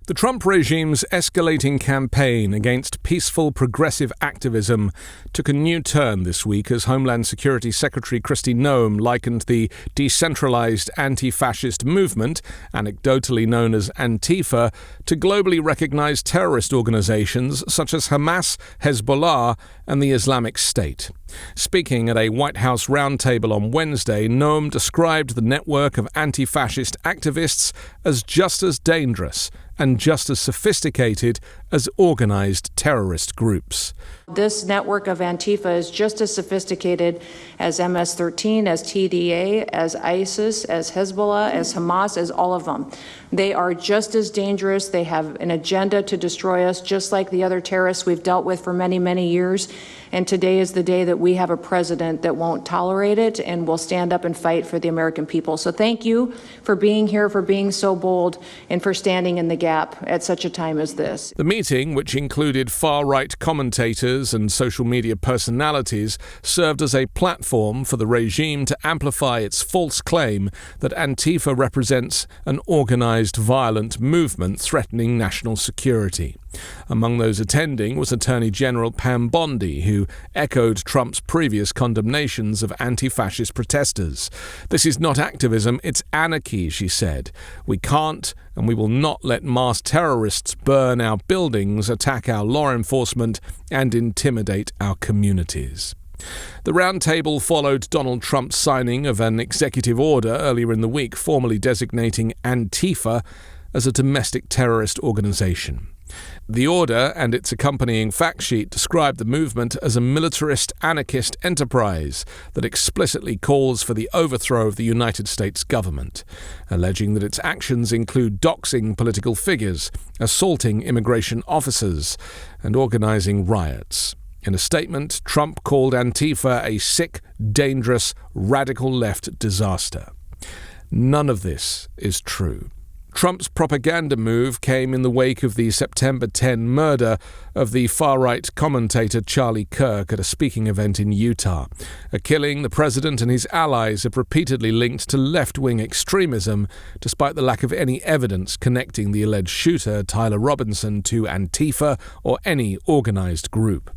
The Trump regime's escalating campaign against peaceful progressive activism took a new turn this week as Homeland Security Secretary Kristi Noem likened the decentralized anti-fascist movement, anecdotally known as Antifa, to globally recognized terrorist organizations such as Hamas, Hezbollah, and the Islamic State. Speaking at a White House roundtable on Wednesday, Noem described the network of anti-fascist activists as just as dangerous and just as sophisticated as organized terrorist groups. This network of Antifa is just as sophisticated as MS-13, as TDA, as ISIS, as Hezbollah, as Hamas, as all of them. They are just as dangerous. They have an agenda to destroy us, just like the other terrorists we've dealt with for many, many years. And today is the day that we have a president that won't tolerate it and will stand up and fight for the American people. So thank you for being here, for being so bold, and for standing in the gap at such a time as this. The meeting, which included far-right commentators and social media personalities, served as a platform for the regime to amplify its false claim that Antifa represents an organized violent movement threatening national security. Among those attending was Attorney General Pam Bondi, who echoed Trump's previous condemnations of anti-fascist protesters. "This is not activism, it's anarchy," she said. "We can't and we will not let mass terrorists burn our buildings, attack our law enforcement, and intimidate our communities." The roundtable followed Donald Trump's signing of an executive order earlier in the week formally designating Antifa as a domestic terrorist organization. The order and its accompanying fact sheet described the movement as a militarist anarchist enterprise that explicitly calls for the overthrow of the United States government, alleging that its actions include doxing political figures, assaulting immigration officers, and organizing riots. In a statement, Trump called Antifa a sick, dangerous, radical left disaster. None of this is true. Trump's propaganda move came in the wake of the September 10 murder of the far-right commentator Charlie Kirk at a speaking event in Utah, a killing the president and his allies have repeatedly linked to left-wing extremism, despite the lack of any evidence connecting the alleged shooter, Tyler Robinson, to Antifa or any organized group.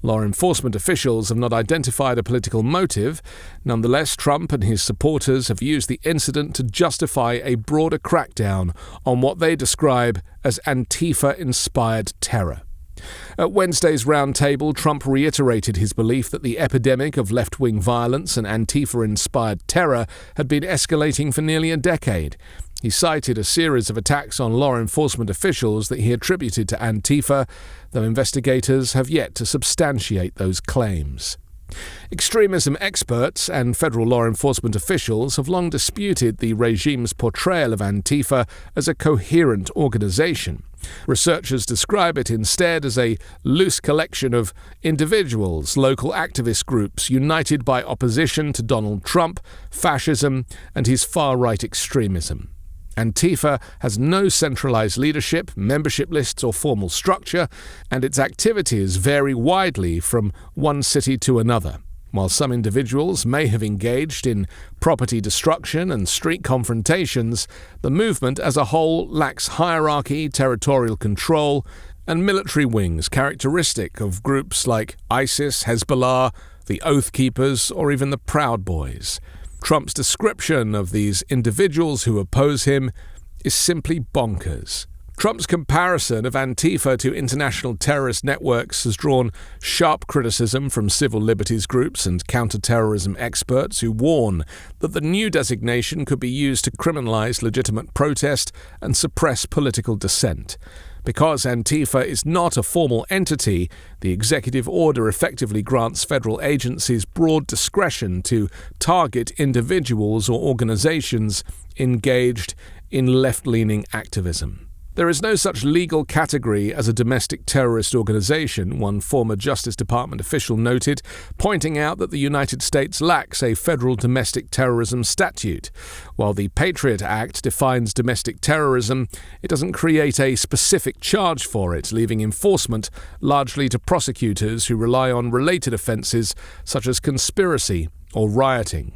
Law enforcement officials have not identified a political motive. Nonetheless, Trump and his supporters have used the incident to justify a broader crackdown on what they describe as Antifa-inspired terror. At Wednesday's roundtable, Trump reiterated his belief that the epidemic of left-wing violence and Antifa-inspired terror had been escalating for nearly a decade. He cited a series of attacks on law enforcement officials that he attributed to Antifa, though investigators have yet to substantiate those claims. Extremism experts and federal law enforcement officials have long disputed the regime's portrayal of Antifa as a coherent organization. Researchers describe it instead as a loose collection of individuals, local activist groups united by opposition to Donald Trump, fascism, and his far-right extremism. Antifa has no centralized leadership, membership lists, or formal structure, and its activities vary widely from one city to another. While some individuals may have engaged in property destruction and street confrontations, the movement as a whole lacks hierarchy, territorial control, and military wings characteristic of groups like ISIS, Hezbollah, the Oath Keepers, or even the Proud Boys. Trump's description of these individuals who oppose him is simply bonkers. Trump's comparison of Antifa to international terrorist networks has drawn sharp criticism from civil liberties groups and counterterrorism experts who warn that the new designation could be used to criminalize legitimate protest and suppress political dissent. Because Antifa is not a formal entity, the executive order effectively grants federal agencies broad discretion to target individuals or organizations engaged in left-leaning activism. There is no such legal category as a domestic terrorist organization, one former Justice Department official noted, pointing out that the United States lacks a federal domestic terrorism statute. While the Patriot Act defines domestic terrorism, it doesn't create a specific charge for it, leaving enforcement largely to prosecutors who rely on related offenses such as conspiracy or rioting.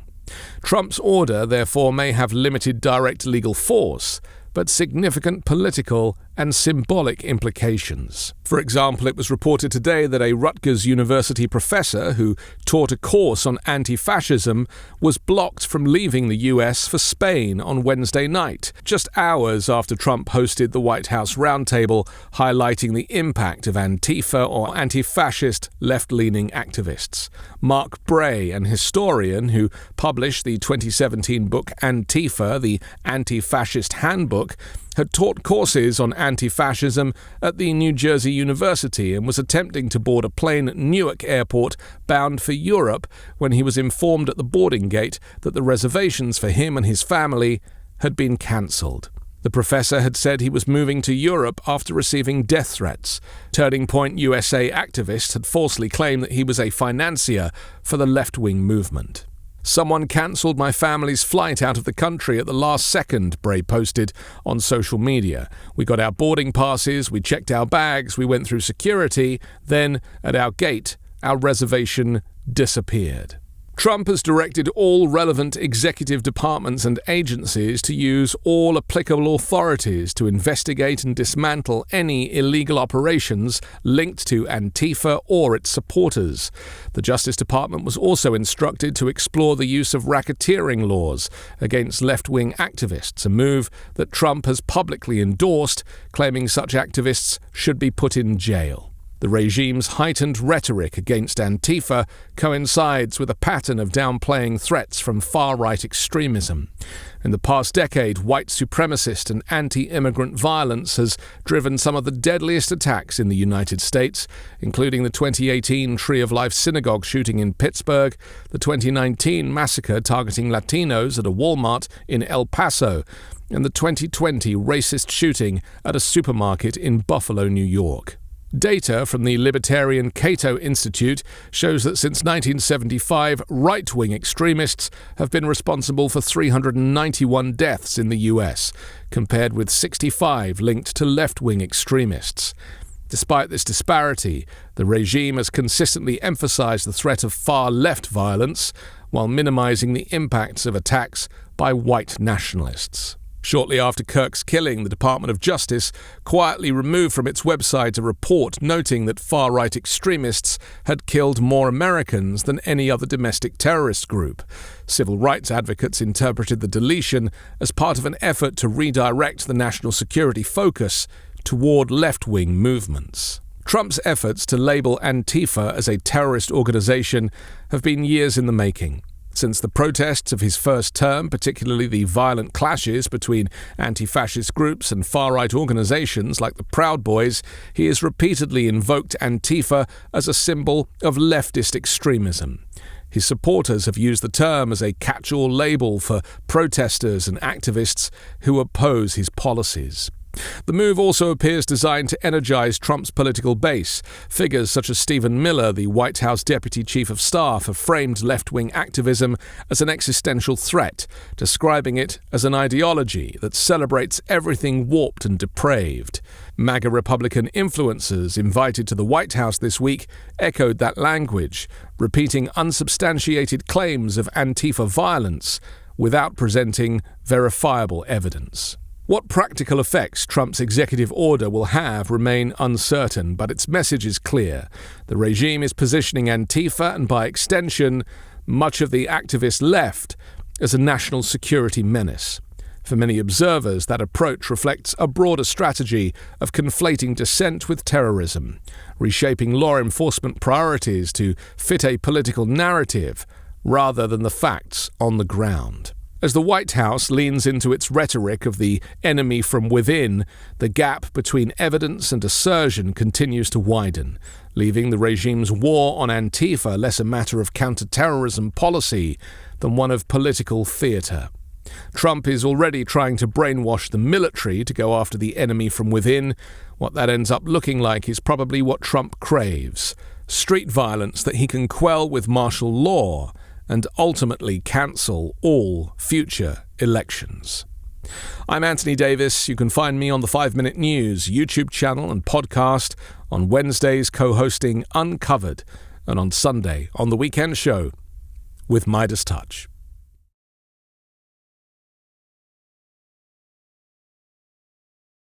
Trump's order, therefore, may have limited direct legal force, but significant political and symbolic implications. For example, it was reported today that a Rutgers University professor who taught a course on anti-fascism was blocked from leaving the US for Spain on Wednesday night, just hours after Trump hosted the White House roundtable highlighting the impact of Antifa or anti-fascist left-leaning activists. Mark Bray, an historian who published the 2017 book Antifa, the Anti-Fascist Handbook, had taught courses on anti-fascism at the New Jersey University and was attempting to board a plane at Newark Airport bound for Europe when he was informed at the boarding gate that the reservations for him and his family had been cancelled. The professor had said he was moving to Europe after receiving death threats. Turning Point USA activists had falsely claimed that he was a financier for the left-wing movement. "Someone cancelled my family's flight out of the country at the last second," Bray posted on social media. "We got our boarding passes, we checked our bags, we went through security, then, at our gate, our reservation disappeared." Trump has directed all relevant executive departments and agencies to use all applicable authorities to investigate and dismantle any illegal operations linked to Antifa or its supporters. The Justice Department was also instructed to explore the use of racketeering laws against left-wing activists, a move that Trump has publicly endorsed, claiming such activists should be put in jail. The regime's heightened rhetoric against Antifa coincides with a pattern of downplaying threats from far-right extremism. In the past decade, white supremacist and anti-immigrant violence has driven some of the deadliest attacks in the United States, including the 2018 Tree of Life synagogue shooting in Pittsburgh, the 2019 massacre targeting Latinos at a Walmart in El Paso, and the 2020 racist shooting at a supermarket in Buffalo, New York. Data from the libertarian Cato Institute shows that since 1975, right-wing extremists have been responsible for 391 deaths in the US, compared with 65 linked to left-wing extremists. Despite this disparity, the regime has consistently emphasized the threat of far-left violence while minimizing the impacts of attacks by white nationalists. Shortly after Kirk's killing, the Department of Justice quietly removed from its website a report noting that far-right extremists had killed more Americans than any other domestic terrorist group. Civil rights advocates interpreted the deletion as part of an effort to redirect the national security focus toward left-wing movements. Trump's efforts to label Antifa as a terrorist organization have been years in the making. Since the protests of his first term, particularly the violent clashes between anti-fascist groups and far-right organizations like the Proud Boys, he has repeatedly invoked Antifa as a symbol of leftist extremism. His supporters have used the term as a catch-all label for protesters and activists who oppose his policies. The move also appears designed to energize Trump's political base. Figures such as Stephen Miller, the White House Deputy Chief of Staff, have framed left-wing activism as an existential threat, describing it as an ideology that celebrates everything warped and depraved. MAGA Republican influencers invited to the White House this week echoed that language, repeating unsubstantiated claims of Antifa violence without presenting verifiable evidence. What practical effects Trump's executive order will have remain uncertain, but its message is clear. The regime is positioning Antifa, and by extension, much of the activist left, as a national security menace. For many observers, that approach reflects a broader strategy of conflating dissent with terrorism, reshaping law enforcement priorities to fit a political narrative rather than the facts on the ground. As the White House leans into its rhetoric of the enemy from within, the gap between evidence and assertion continues to widen, leaving the regime's war on Antifa less a matter of counterterrorism policy than one of political theater. Trump is already trying to brainwash the military to go after the enemy from within. What that ends up looking like is probably what Trump craves: street violence that he can quell with martial law and ultimately cancel all future elections. I'm Anthony Davis. You can find me on the 5 Minute News YouTube channel and podcast, on Wednesdays co-hosting Uncovered, and on Sunday on The Weekend Show with Midas Touch.